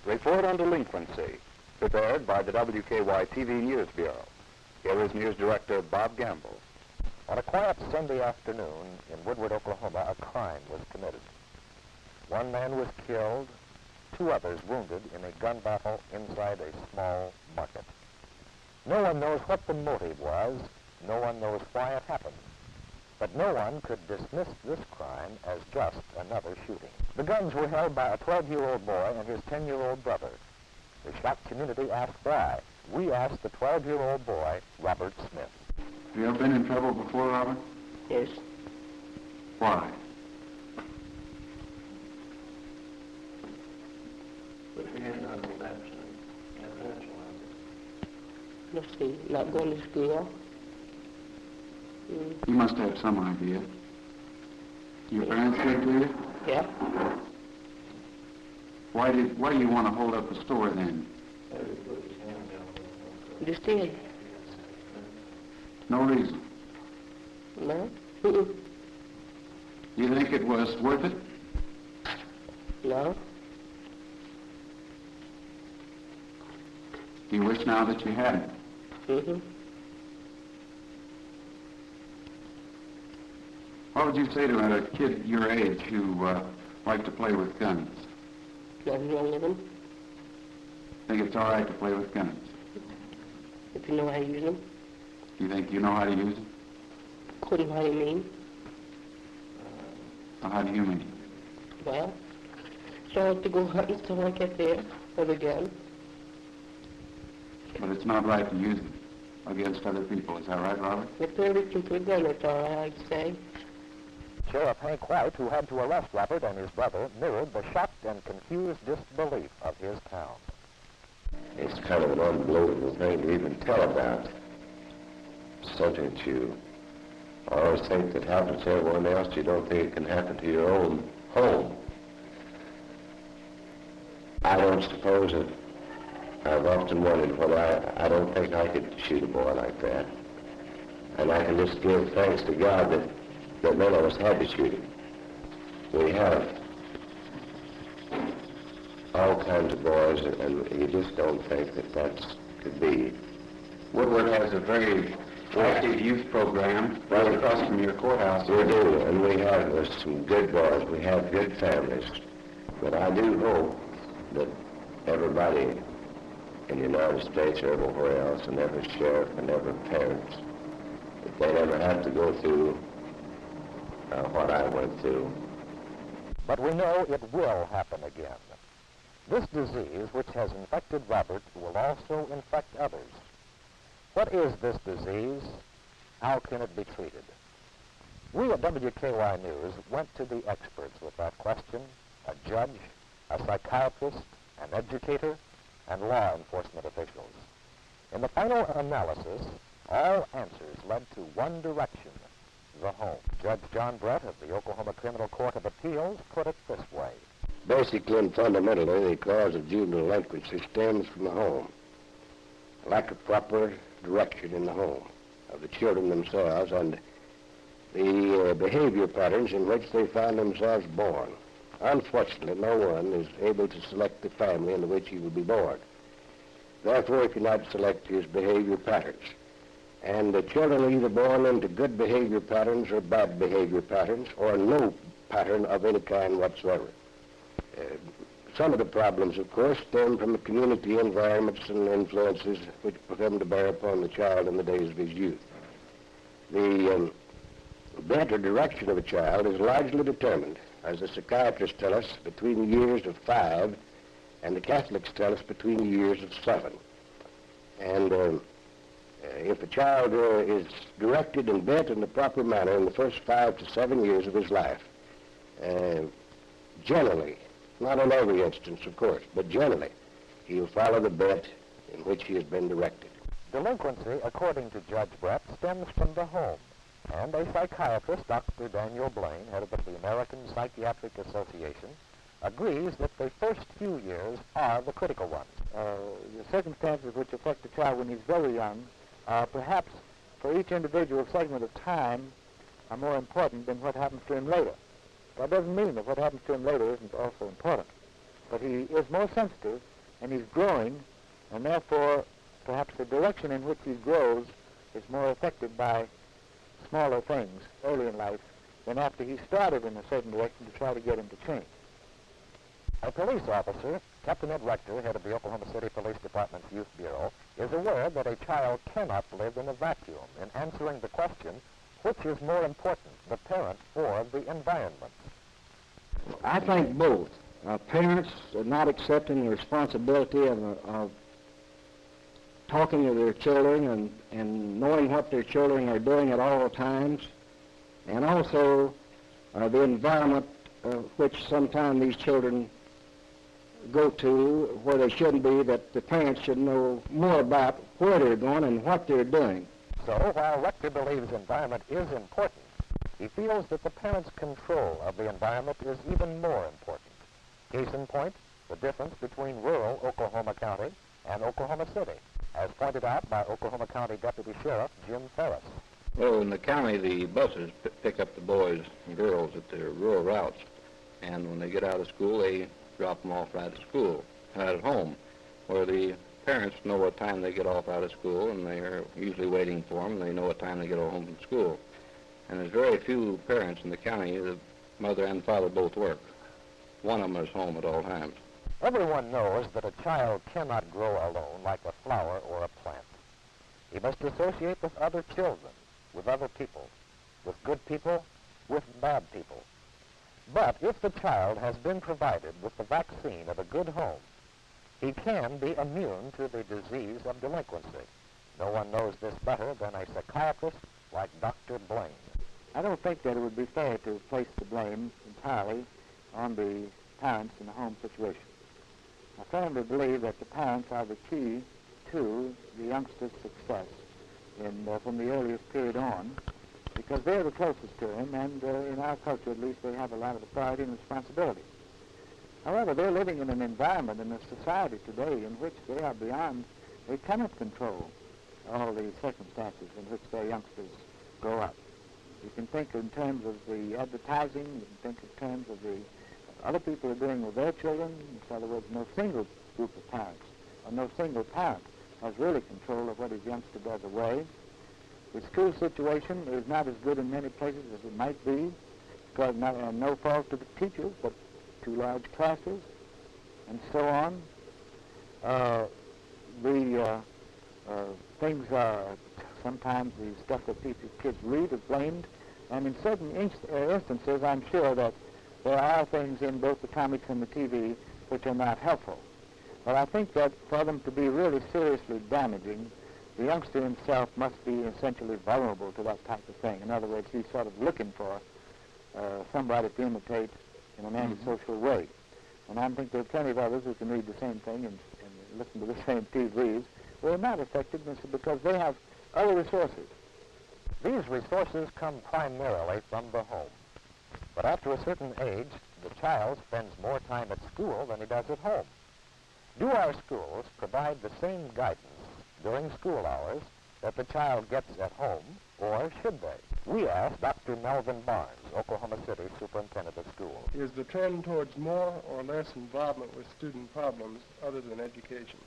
Report on Delinquency, prepared by the WKY-TV News Bureau. Here is News Director Bob Gamble. On a quiet Sunday afternoon in Woodward, Oklahoma, a crime was committed. One man was killed, 2 others wounded in a gun battle inside a small market. No one knows what the motive was. No one knows why it happened. But no one could dismiss this crime as just another shooting. The guns were held by a 12-year-old boy and his 10-year-old brother. The shocked community asked why. We asked the 12-year-old boy, Robert Smith. Have you ever been in trouble before, Robert? Yes. Why? Put your hand on the left side. Let's see, not going to school. You must have some idea. Your parents did to you? Yeah. Why do you want to hold up a store then? Just did. No reason. No? You think it was worth it? No. You wish now that you hadn't? Mm-hmm. What would you say to a kid your age who liked to play with guns? Nothing wrong with them. Think it's all right to play with guns? If you know how to use them. You think you know how to use them? According to how you mean. Well, how do you mean? Well, so I like to go hunting, so I get there with a gun. But it's not right to use them against other people. Is that right, Robert? If they're reaching for a gun, it's all right, I'd say. Sheriff Hank White, who had to arrest Robert and his brother, mirrored the shocked and confused disbelief of his town. It's kind of an unbelievable thing to even tell about. Something that you always think that happens to everyone else, you don't think it can happen to your own home. I don't suppose that I've often wondered whether I don't think I could shoot a boy like that. And I can just give thanks to God that none of us had to shoot him. We have all kinds of boys, and you just don't think that could be. Woodward has a very active youth program right across from your courthouse. We do, and we have some good boys. We have good families. But I do hope that everybody in the United States or everywhere else, and every sheriff and every parent, that they never have to go through what I went through. But we know it will happen again. This disease, which has infected Robert, will also infect others. What is this disease? How can it be treated? We at WKY News went to the experts with that question: a judge, a psychiatrist, an educator, and law enforcement officials. In the final analysis, all answers led to one direction: the home. Judge John Brett of the Oklahoma Criminal Court of Appeals put it this way. Basically and fundamentally, the cause of juvenile delinquency stems from the home. Lack of proper direction in the home of the children themselves and the behavior patterns in which they find themselves born. Unfortunately, no one is able to select the family into which he will be born. Therefore, he cannot select his behavior patterns. And the children are either born into good behavior patterns or bad behavior patterns, or no pattern of any kind whatsoever. Some of the problems, of course, stem from the community environments and influences which come to bear upon the child in the days of his youth. The better direction of a child is largely determined, as the psychiatrists tell us, between the years of 5, and the Catholics tell us between the years of 7. And if a child is directed and bent in the proper manner in the first 5 to 7 years of his life, generally, not in every instance, of course, but generally, he'll follow the bent in which he has been directed. Delinquency, according to Judge Brett, stems from the home. And a psychiatrist, Dr. Daniel Blain, head of the American Psychiatric Association, agrees that the first few years are the critical ones. The circumstances which affect the child when he's very young, perhaps for each individual segment of time, are more important than what happens to him later. That doesn't mean that what happens to him later isn't also important, but he is more sensitive and he's growing, and therefore perhaps the direction in which he grows is more affected by smaller things early in life than after he started in a certain direction to try to get him to change. A police officer, Captain Ed Rector, head of the Oklahoma City Police Department's Youth Bureau, is aware that a child cannot live in a vacuum in answering the question, which is more important, the parent or the environment? I think both. Parents are not accepting the responsibility of talking to their children and knowing what their children are doing at all times, and also the environment which sometimes these children go to where they shouldn't be, that the parents should know more about where they're going and what they're doing. So while Rector believes environment is important, he feels that the parent's control of the environment is even more important. Case in point, the difference between rural Oklahoma County and Oklahoma City, as pointed out by Oklahoma County Deputy Sheriff Jim Ferris. Well, in the county, the buses pick up the boys and girls at their rural routes, and when they get out of school, they drop them off right at home, where the parents know what time they get off out of school, and they are usually waiting for them. They know what time they get home from school. And there's very few parents in the county. The mother and father both work. One of them is home at all times. Everyone knows that a child cannot grow alone like a flower or a plant. He must associate with other children, with other people, with good people, with bad people. But if the child has been provided with the vaccine of a good home, he can be immune to the disease of delinquency. No one knows this better than a psychiatrist like Dr. Blain. I don't think that it would be fair to place the blame entirely on the parents in the home situation. I firmly believe that the parents are the key to the youngster's success from the earliest period on, because they're the closest to him, and in our culture at least they have a lot of authority and responsibility. However, they're living in an environment, in a society today in which they cannot control all the circumstances in which their youngsters grow up. You can think in terms of the advertising, you can think in terms of the other people are doing with their children. In other words, no single group of parents, or no single parent has really control of what his youngster does away. The school situation is not as good in many places as it might be, because no fault to the teachers, but too large classes, and so on. Things are sometimes the stuff that kids read is blamed, and in certain instances, I'm sure that there are things in both the comics and the TV which are not helpful. But I think that for them to be really seriously damaging, the youngster himself must be essentially vulnerable to that type of thing. In other words, he's sort of looking for somebody to imitate in an antisocial way. And I think there are plenty of others who can read the same thing and listen to the same TVs who are not affected because they have other resources. These resources come primarily from the home. But after a certain age, the child spends more time at school than he does at home. Do our schools provide the same guidance during school hours that the child gets at home, or should they? We asked Dr. Melvin Barnes, Oklahoma City Superintendent of Schools. Is the trend towards more or less involvement with student problems other than education?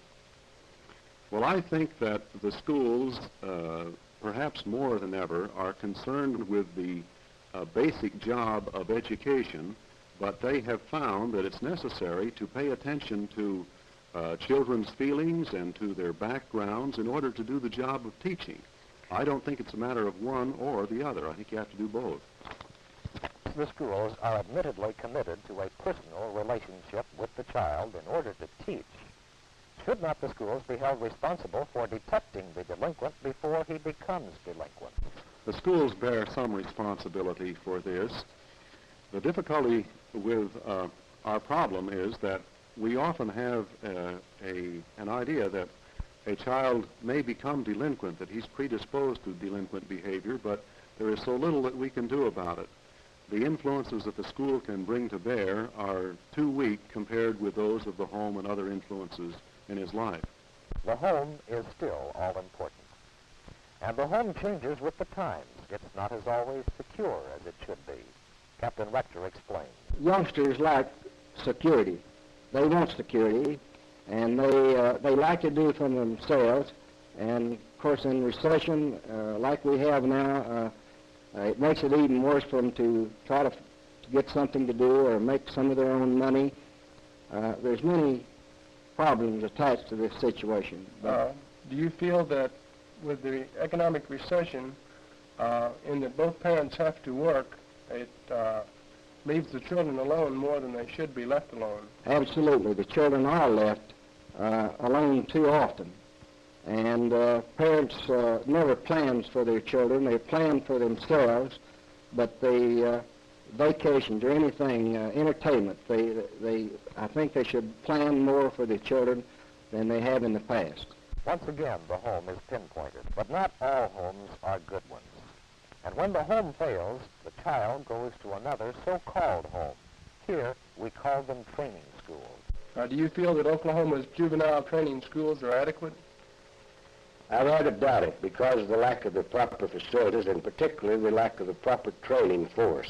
Well, I think that the schools, perhaps more than ever, are concerned with the basic job of education, but they have found that it's necessary to pay attention to children's feelings and to their backgrounds in order to do the job of teaching. I don't think it's a matter of one or the other. I think you have to do both. The schools are admittedly committed to a personal relationship with the child in order to teach. Should not the schools be held responsible for detecting the delinquent before he becomes delinquent? The schools bear some responsibility for this. The difficulty with our problem is that we often have an idea that a child may become delinquent, that he's predisposed to delinquent behavior, but there is so little that we can do about it. The influences that the school can bring to bear are too weak compared with those of the home and other influences in his life. The home is still all important. And the home changes with the times. It's not as always secure as it should be. Captain Rector explains. Youngsters like security. They want security, and they like to do it for themselves. And of course, in recession like we have now, it makes it even worse for them to try to get something to do or make some of their own money. There's many problems attached to this situation. Do you feel that with the economic recession, in that both parents have to work, it leaves the children alone more than they should be left alone? Absolutely. The children are left alone too often. And parents never plan for their children. They plan for themselves, but the vacations or anything, entertainment, I think they should plan more for their children than they have in the past. Once again, the home is pinpointed, but not all homes are good ones. And when the home fails, the child goes to another so-called home. Here, we call them training schools. Do you feel that Oklahoma's juvenile training schools are adequate? I rather doubt it because of the lack of the proper facilities and particularly the lack of the proper training force.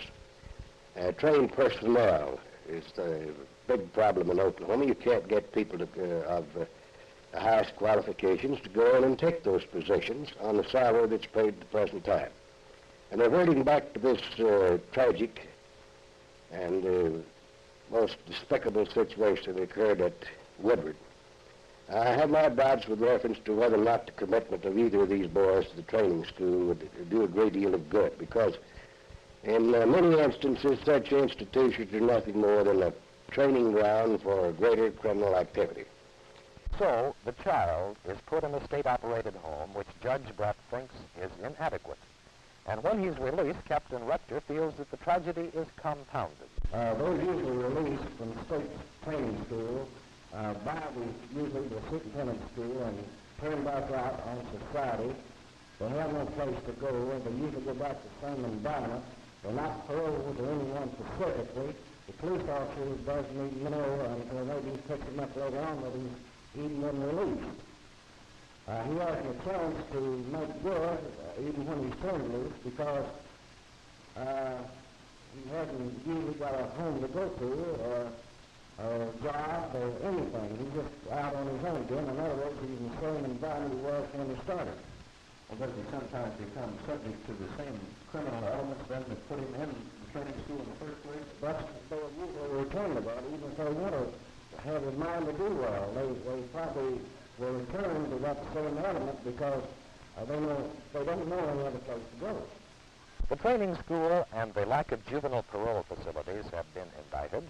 Trained personnel is the big problem in Oklahoma. You can't get people of the highest qualifications to go in and take those positions on the salary that's paid at the present time. And reverting back to this tragic and most despicable situation that occurred at Woodward, I have my doubts with reference to whether or not the commitment of either of these boys to the training school would do a great deal of good, because in many instances such institutions are nothing more than a training ground for greater criminal activity. So the child is put in a state-operated home which Judge Brett thinks is inadequate. And when he's released, Captain Rector feels that the tragedy is compounded. Those usually released from state training school by usually the superintendent school and turned back out on society. They have no place to go, and they usually go back to the same environment. They're not paroled to anyone specifically. The police officer doesn't even know until maybe he picks him up later on that he's even been released. He has a chance to make good even when he's turned loose because he hasn't usually got a home to go to or a job or anything. He's just out on his own again. In other words, he's in the same environment he was when he started. Well, does he sometimes become subject to the same criminal elements then that put him in the training school in the first place? That's what they usually return about, even if they want to have in mind to do well. They probably will return to that same element because they don't know any other place to go. The training school and the lack of juvenile parole facilities have been indicted.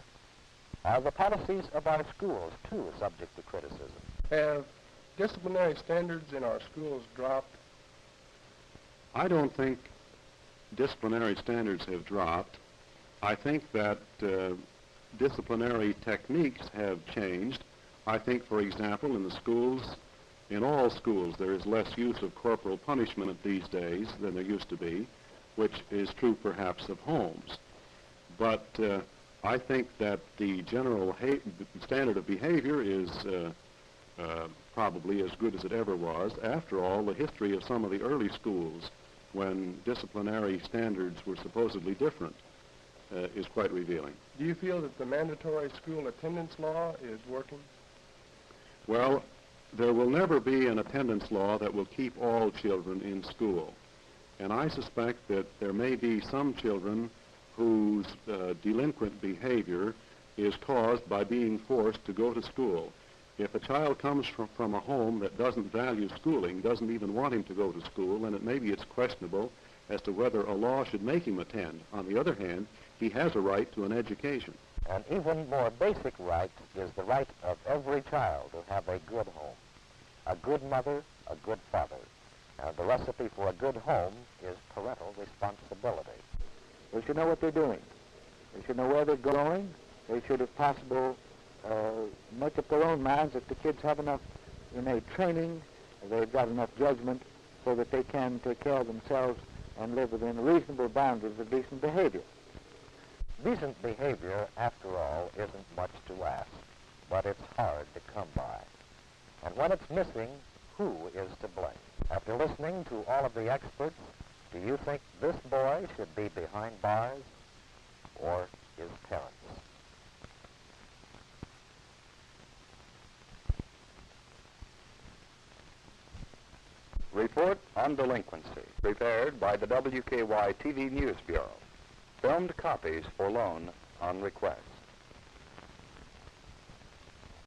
Are the policies of our schools, too, subject to criticism? Have disciplinary standards in our schools dropped? I don't think disciplinary standards have dropped. I think that disciplinary techniques have changed. I think, for example, in the schools, in all schools, there is less use of corporal punishment these days than there used to be, which is true perhaps of homes. But I think that the general standard of behavior is probably as good as it ever was. After all, the history of some of the early schools when disciplinary standards were supposedly different is quite revealing. Do you feel that the mandatory school attendance law is working? Well, there will never be an attendance law that will keep all children in school. And I suspect that there may be some children whose delinquent behavior is caused by being forced to go to school. If a child comes from a home that doesn't value schooling, doesn't even want him to go to school, then maybe it's questionable as to whether a law should make him attend. On the other hand, he has a right to an education. An even more basic right is the right of every child to have a good home, a good mother, a good father. And the recipe for a good home is parental responsibility. They should know what they're doing. They should know where they're going. They should, if possible, make up their own minds that the kids have enough innate training, they've got enough judgment so that they can take care of themselves and live within reasonable boundaries of decent behavior. Decent behavior, after all, isn't much to ask, but it's hard to come by. And when it's missing, who is to blame? After listening to all of the experts, do you think this boy should be behind bars or his parents? Report on Delinquency, prepared by the WKY TV News Bureau. Filmed copies for loan on request.